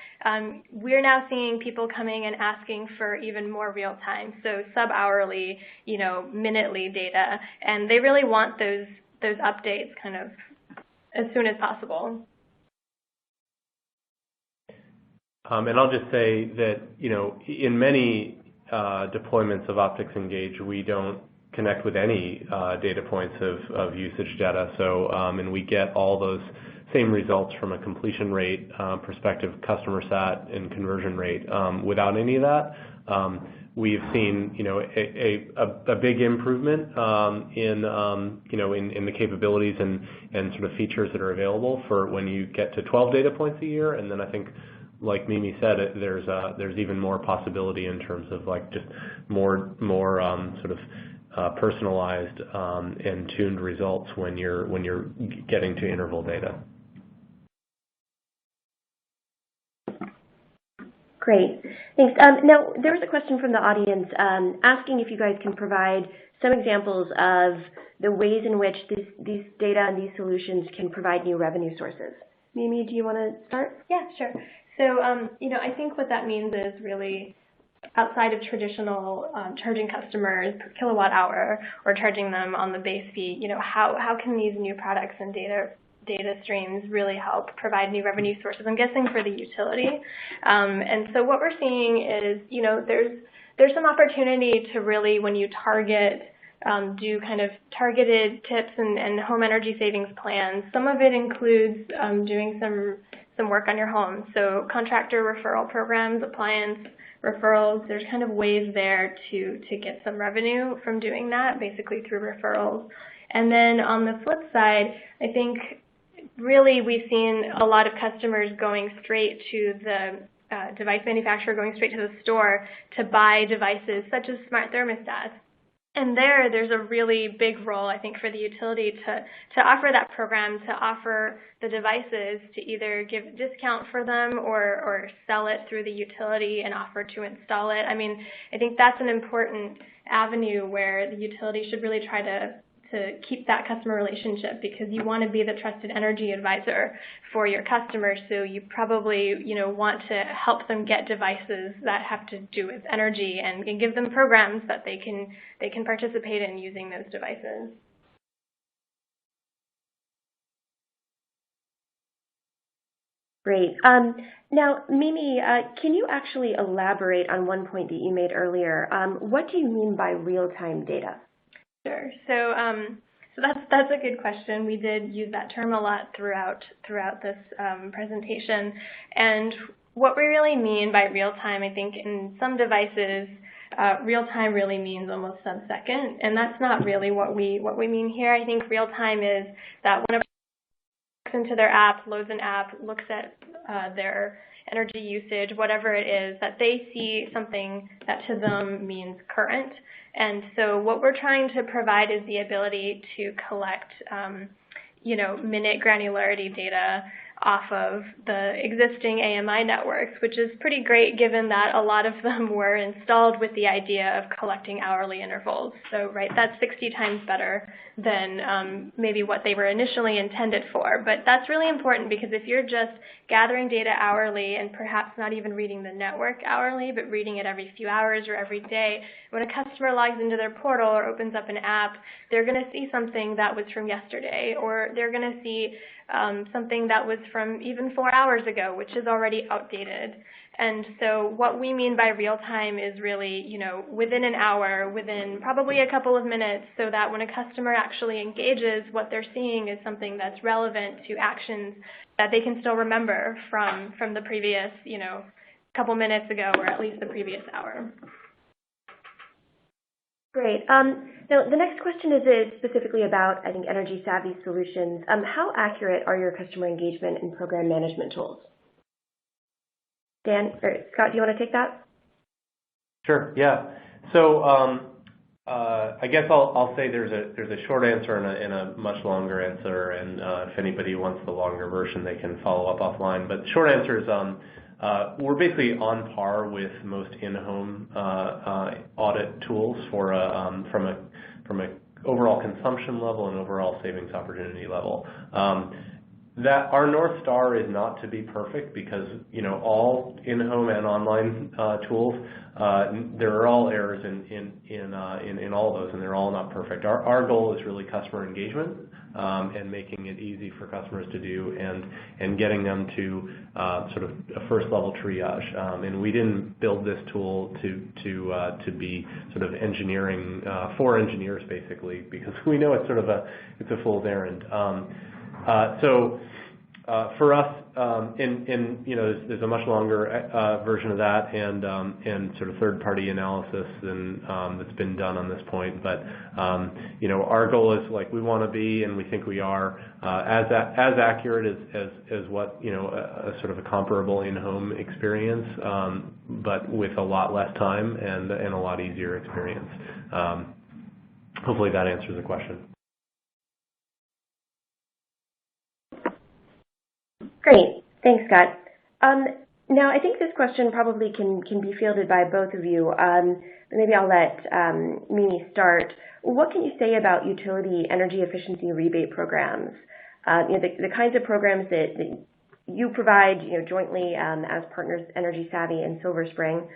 S2: we're now seeing people coming and asking for even more real time. So sub-hourly, minutely data. And they really want those updates kind of as soon as possible.
S3: And I'll just say that, in many deployments of Optics Engage, we don't connect with any data points of usage data. So, and we get all those same results from a completion rate perspective, customer sat, and conversion rate without any of that. We've seen, a big improvement in the capabilities and sort of features that are available for when you get to 12 data points a year. And then I think, like Mimi said, there's even more possibility in terms of just more sort of personalized and tuned results when you're getting to interval data.
S1: Great, thanks. Now, there was a question from the audience asking if you guys can provide some examples of the ways in which these data and these solutions can provide new revenue sources. Mimi, do you want to start?
S2: Yeah, sure. So, I think what that means is really outside of traditional charging customers per kilowatt hour or charging them on the base fee, how can these new products and data streams really help provide new revenue sources, I'm guessing, for the utility. And so what we're seeing is, there's some opportunity to really, when you target, do kind of targeted tips and home energy savings plans. Some of it includes doing some work on your home. So contractor referral programs, appliance referrals, there's kind of ways there to get some revenue from doing that, basically through referrals. And then on the flip side, I think really we've seen a lot of customers going straight to the device manufacturer, going straight to the store to buy devices such as smart thermostats. And there's a really big role, I think, for the utility to offer that program, to offer the devices, to either give a discount for them or sell it through the utility and offer to install it. I mean, I think that's an important avenue where the utility should really try to keep that customer relationship, because you want to be the trusted energy advisor for your customers. So you probably want to help them get devices that have to do with energy and give them programs that they can participate in using those devices.
S1: Great. Now, Mimi, can you actually elaborate on one point that you made earlier? What do you mean by real-time data?
S2: Sure. So that's a good question. We did use that term a lot throughout this presentation. And what we really mean by real-time, I think in some devices, real-time really means almost sub-second, and that's not really what we mean here. I think real-time is that when a into their app, loads an app, looks at their energy usage, whatever it is, that they see something that to them means current. And so what we're trying to provide is the ability to collect, minute granularity data off of the existing AMI networks, which is pretty great given that a lot of them were installed with the idea of collecting hourly intervals. So, right, that's 60 times better than maybe what they were initially intended for. But that's really important, because if you're just gathering data hourly and perhaps not even reading the network hourly, but reading it every few hours or every day, when a customer logs into their portal or opens up an app, they're going to see something that was from yesterday, or they're going to see something that was from even 4 hours ago, which is already outdated. And so what we mean by real time is really, within an hour, within probably a couple of minutes, so that when a customer actually engages, what they're seeing is something that's relevant to actions that they can still remember from the previous, couple minutes ago, or at least the previous hour.
S1: Great. Now, the next question is specifically about, I think, energy savvy solutions. How accurate are your customer engagement and program management tools? Dan or Scott, do you want to take that?
S3: Sure. Yeah. So I guess I'll say there's a short answer and a much longer answer, and if anybody wants the longer version, they can follow up offline. But the short answer is we're basically on par with most in-home audit tools for from a overall consumption level and overall savings opportunity level. That our North Star is not to be perfect, because all in-home and online tools, there are all errors in all of those, and they're all not perfect. Our goal is really customer engagement and making it easy for customers to do, and getting them to sort of a first level triage. And we didn't build this tool to be sort of engineering for engineers, basically, because we know it's a fool's errand. So for us, there's a much longer version of that, and sort of third-party analysis that's been done on this point. But our goal is, like, we want to be, and we think we are, as accurate as what a sort of a comparable in-home experience, but with a lot less time and a lot easier experience. Hopefully that answers the question.
S1: Great. Thanks, Scott. Now, I think this question probably can be fielded by both of you. Maybe I'll let Mimi start. What can you say about utility energy efficiency rebate programs? The kinds of programs that you provide jointly as partners Energy Savvy and Silver Spring.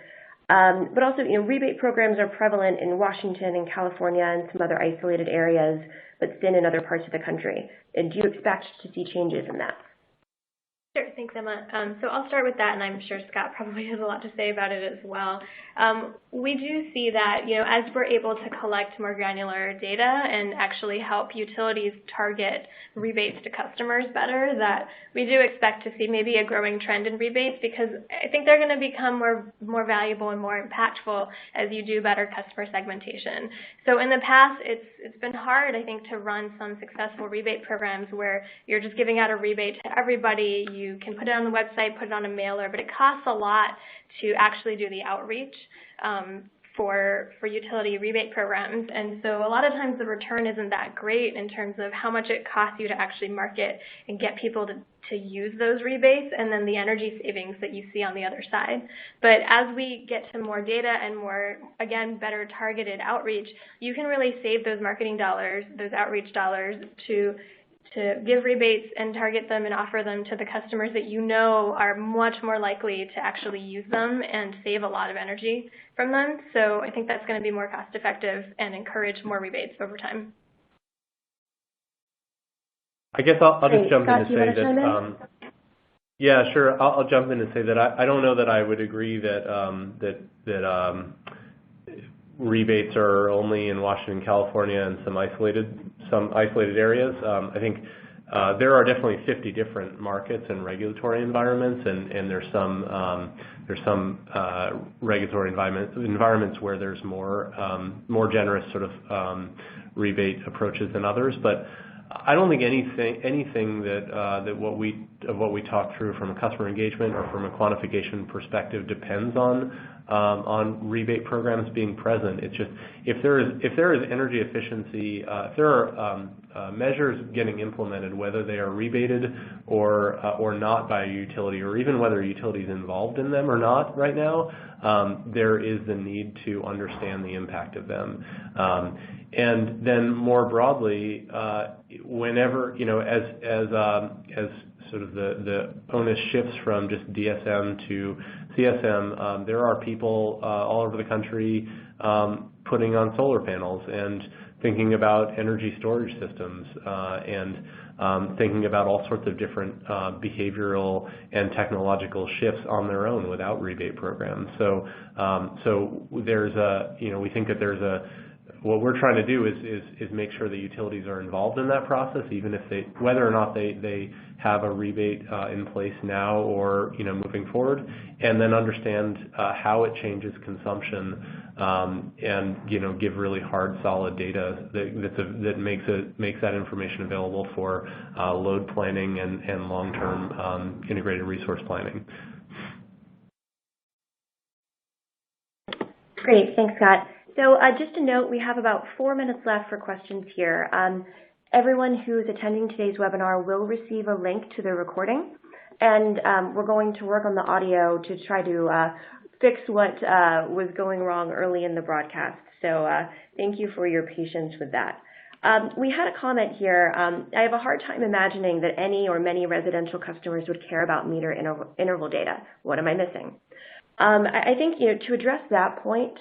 S1: But also, rebate programs are prevalent in Washington and California and some other isolated areas, but thin in other parts of the country. Do you expect to see changes in that?
S2: Sure, thanks, Emma. So I'll start with that, and I'm sure Scott probably has a lot to say about it as well. We do see that, as we're able to collect more granular data and actually help utilities target rebates to customers better, that we do expect to see maybe a growing trend in rebates, because I think they're going to become more valuable and more impactful as you do better customer segmentation. So in the past, it's been hard, I think, to run some successful rebate programs where you're just giving out a rebate to everybody. You can put it on the website, put it on a mailer, but it costs a lot to actually do the outreach for utility rebate programs. And so a lot of times the return isn't that great in terms of how much it costs you to actually market and get people to use those rebates and then the energy savings that you see on the other side. But as we get to more data and more, again, better targeted outreach, you can really save those marketing dollars, those outreach dollars to give rebates and target them and offer them to the customers that you know are much more likely to actually use them and save a lot of energy from them. So I think that's going to be more cost effective and encourage more rebates over time.
S3: I guess I'll just jump in to say that, yeah, sure. I'll jump in and say that I don't know that I would agree that rebates are only in Washington, California, and some isolated areas. I think there are definitely 50 different markets and regulatory environments, and there's some regulatory environments where there's more generous sort of rebate approaches than others, but I don't think anything that what we talk through from a customer engagement or from a quantification perspective depends on rebate programs being present. It's just if there is energy efficiency, if there are measures getting implemented, whether they are rebated or not by a utility, or even whether a utility is involved in them or not right now, there is the need to understand the impact of them. And then more broadly, whenever, as sort of the onus shifts from just DSM to CSM, there are people all over the country putting on solar panels and thinking about energy storage systems and thinking about all sorts of different behavioral and technological shifts on their own without rebate programs. So there's we think that there's what we're trying to do is make sure that utilities are involved in that process, even if whether or not they have a rebate in place now or moving forward, and then understand how it changes consumption and give really hard, solid data that makes that information available for load planning and long-term integrated resource planning.
S1: Great, thanks, Scott. So just a note, we have about 4 minutes left for questions here. Everyone who is attending today's webinar will receive a link to the recording, and we're going to work on the audio to try to fix what was going wrong early in the broadcast. So thank you for your patience with that. We had a comment here. I have a hard time imagining that any or many residential customers would care about meter interval data. What am I missing? I think to address that point,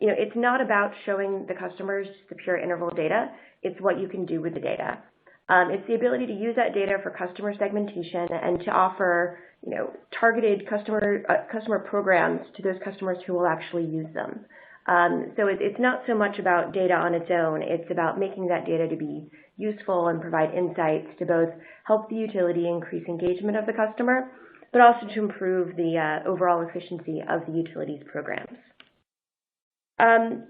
S1: it's not about showing the customers the pure interval data. It's what you can do with the data. It's the ability to use that data for customer segmentation and to offer, targeted customer programs to those customers who will actually use them. So it's not so much about data on its own. It's about making that data to be useful and provide insights to both help the utility increase engagement of the customer, but also to improve the overall efficiency of the utility's programs.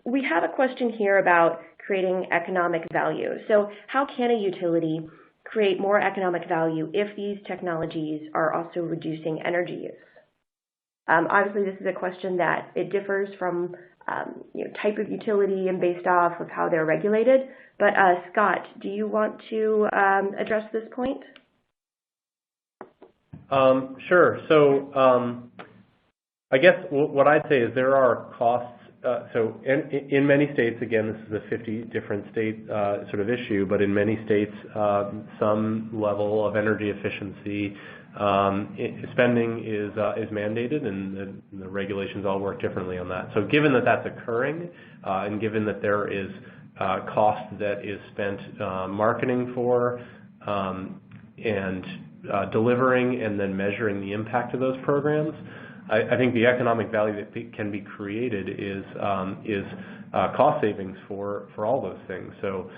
S1: We have a question here about creating economic value. So how can a utility create more economic value if these technologies are also reducing energy use? Obviously, this is a question that it differs from type of utility and based off of how they're regulated. But Scott, do you want to address this point?
S3: Sure. So I guess what I'd say is there are costs. So in many states, again, this is a 50 different state sort of issue, but in many states, some level of energy efficiency spending is mandated, and the regulations all work differently on that. So given that that's occurring, and given that there is cost that is spent marketing for and delivering and then measuring the impact of those programs, I think the economic value that can be created is cost savings for all those things. So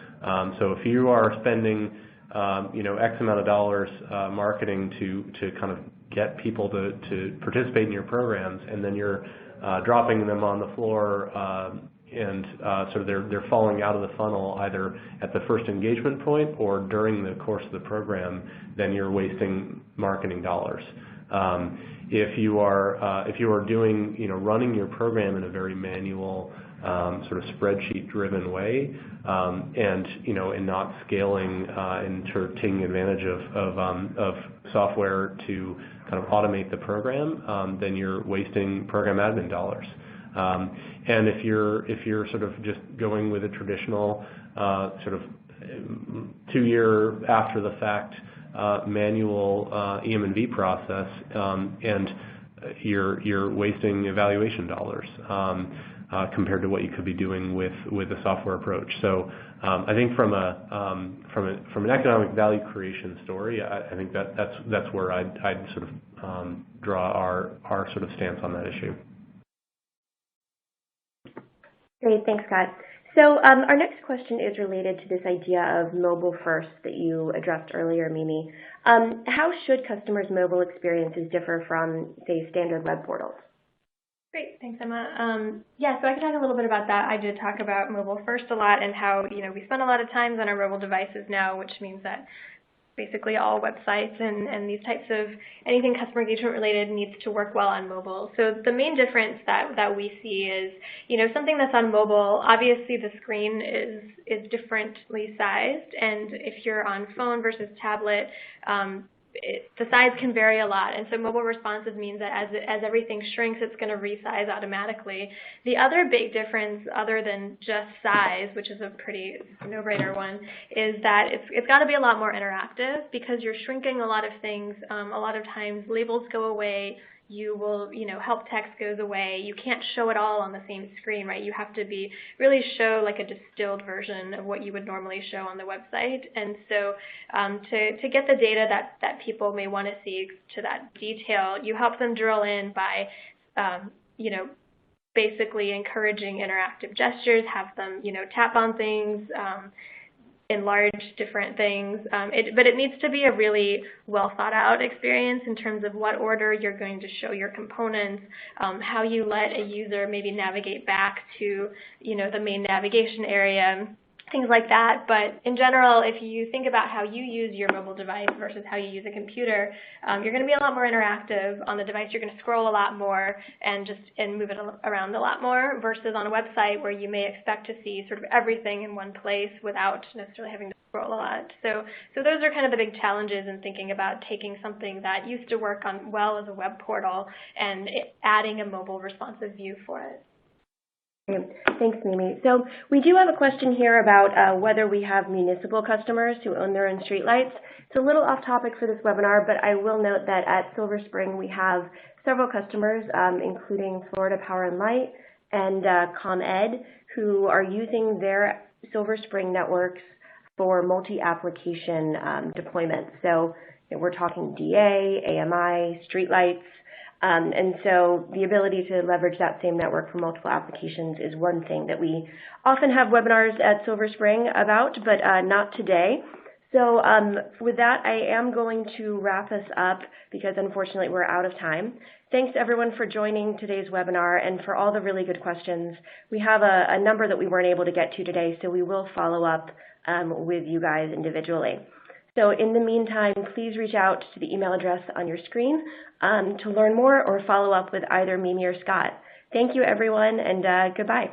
S3: if you are spending X amount of dollars marketing to kind of get people to participate in your programs, and then you're dropping them on the floor and so they're falling out of the funnel either at the first engagement point or during the course of the program, then you're wasting marketing dollars. If you are doing, running your program in a very manual, sort of spreadsheet-driven way, and not scaling and sort of taking advantage of software to kind of automate the program, then you're wasting program admin dollars. And if you're sort of just going with a traditional sort of 2-year after the fact manual EM&V process, and you're wasting evaluation dollars compared to what you could be doing with a software approach. So I think from an economic value creation story, I think that's where I'd sort of draw our sort of stance on that issue.
S1: Great, thanks, Scott. So our next question is related to this idea of mobile first that you addressed earlier, Mimi. How should customers' mobile experiences differ from, say, standard web portals?
S2: Great, thanks, Emma. Yeah, so I can talk a little bit about that. I did talk about mobile first a lot and how, we spend a lot of times on our mobile devices now, which means that basically all websites and these types of anything customer engagement related needs to work well on mobile. So the main difference that we see is, something that's on mobile, obviously the screen is differently sized, and if you're on phone versus tablet, the size can vary a lot, and so mobile responsive means that as everything shrinks, it's going to resize automatically. The other big difference, other than just size, which is a pretty no-brainer one, is that it's got to be a lot more interactive because you're shrinking a lot of things. A lot of times labels go away. You will, help text goes away. You can't show it all on the same screen, right? You have to really show like a distilled version of what you would normally show on the website. And so to get the data that people may want to see to that detail, you help them drill in by, basically encouraging interactive gestures, have them, tap on things, enlarge different things, but it needs to be a really well thought out experience in terms of what order you're going to show your components, how you let a user maybe navigate back to, the main navigation area, things like that. But in general, if you think about how you use your mobile device versus how you use a computer, you're going to be a lot more interactive on the device. You're going to scroll a lot more and move it around a lot more versus on a website where you may expect to see sort of everything in one place without necessarily having to scroll a lot. So those are kind of the big challenges in thinking about taking something that used to work on well as a web portal and adding a mobile responsive view for it.
S1: Thanks, Mimi. So we do have a question here about whether we have municipal customers who own their own streetlights. It's a little off topic for this webinar, but I will note that at Silver Spring we have several customers, including Florida Power and Light and ComEd, who are using their Silver Spring networks for multi-application deployments. So we're talking DA, AMI, streetlights. And so the ability to leverage that same network for multiple applications is one thing that we often have webinars at Silver Spring about, but not today. So with that, I am going to wrap us up because unfortunately we're out of time. Thanks everyone for joining today's webinar and for all the really good questions. We have a number that we weren't able to get to today, so we will follow up with you guys individually. So in the meantime, please reach out to the email address on your screen to learn more or follow up with either Mimi or Scott. Thank you, everyone, and goodbye.